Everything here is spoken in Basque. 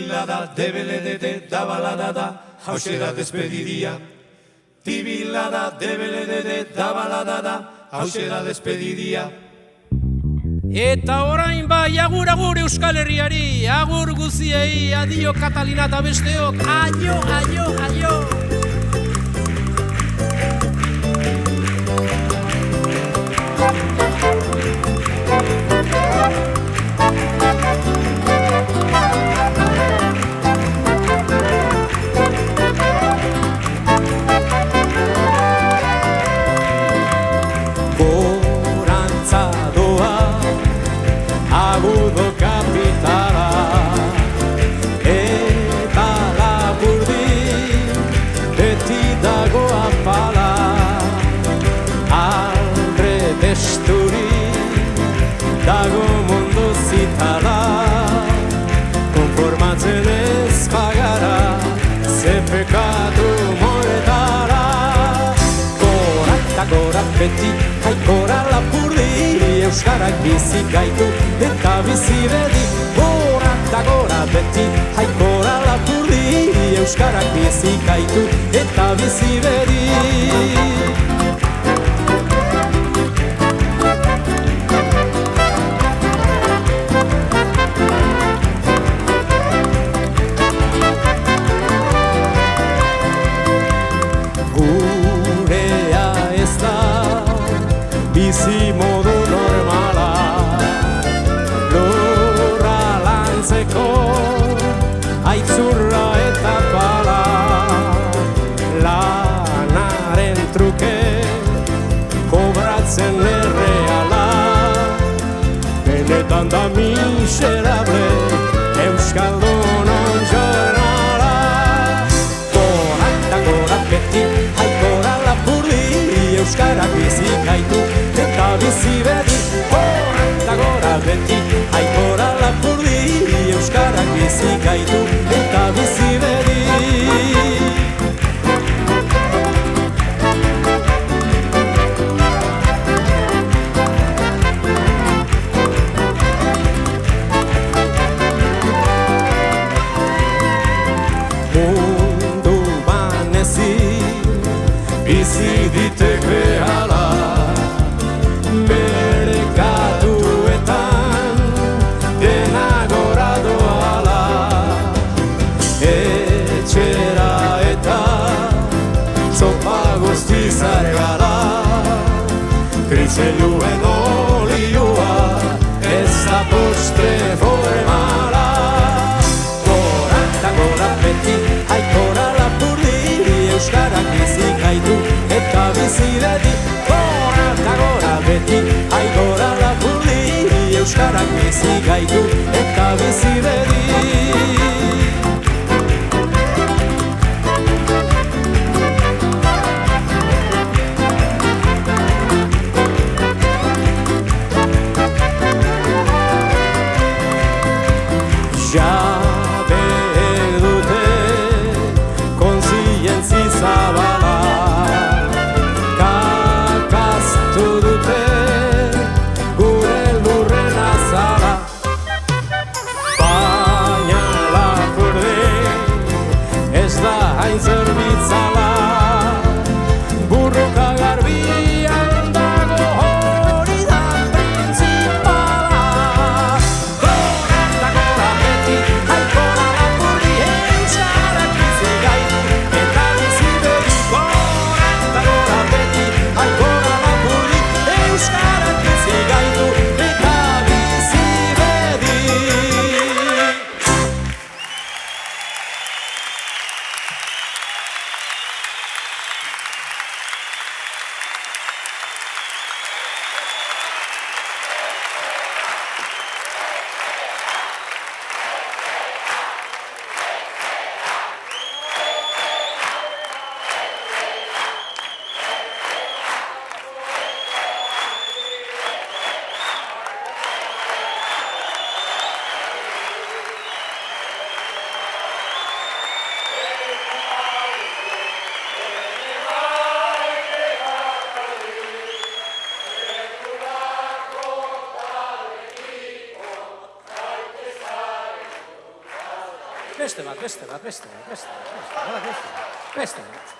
Tibilada, debeledede, dabaladada, hauxe da despedidia. Tibilada, debeledede, dabaladada, hauxe da despedidia. Eta orain bai, agur agur Euskal Herriari, agur guziei, adio Katalina eta besteok, aio, aio, aio! Agudo kapitala eta Lapurdi beti dago apala albre desturi dago mundu zitala konformatzen ez bagara ze pekatu moretara gora eta gora beti haikora Lapurdi Euskarak bizi gaitu eta bizi bedi gora eta gora beti haikora Lapurdi Euskarak bizi gaitu eta bizi bedi Gurea ez da bizi modu aitzurra eta pala lanaren truke kobratzen erreala benetan da miserable Euskaldunon jornala gora eta gora beti haikora Lapurdi Euskarak bizi gaitu eta bizi bedi gora eta gora beti haikora Lapurdi Euskarak bizi gaitu eta bizi bedi Mundu banezi bizi ditek behala bere katuetan dena gora doala etxera eta sopa guztiz argala krizeluen olioa ez da postre formala gora eta gora beti haikora Lapurdi Euskarak bizi gaitu eta bizi bedi gora eta gora beti haikora Lapurdi Euskarak bizi gaitu eta bizi bedi Jabe dute kontzientzi zabala kakaztu dute gure lurren azala baina Lapurdi ez da hain zerbitzala burruka garbian dago hori da printzipala gora eta gora beti Beste bat.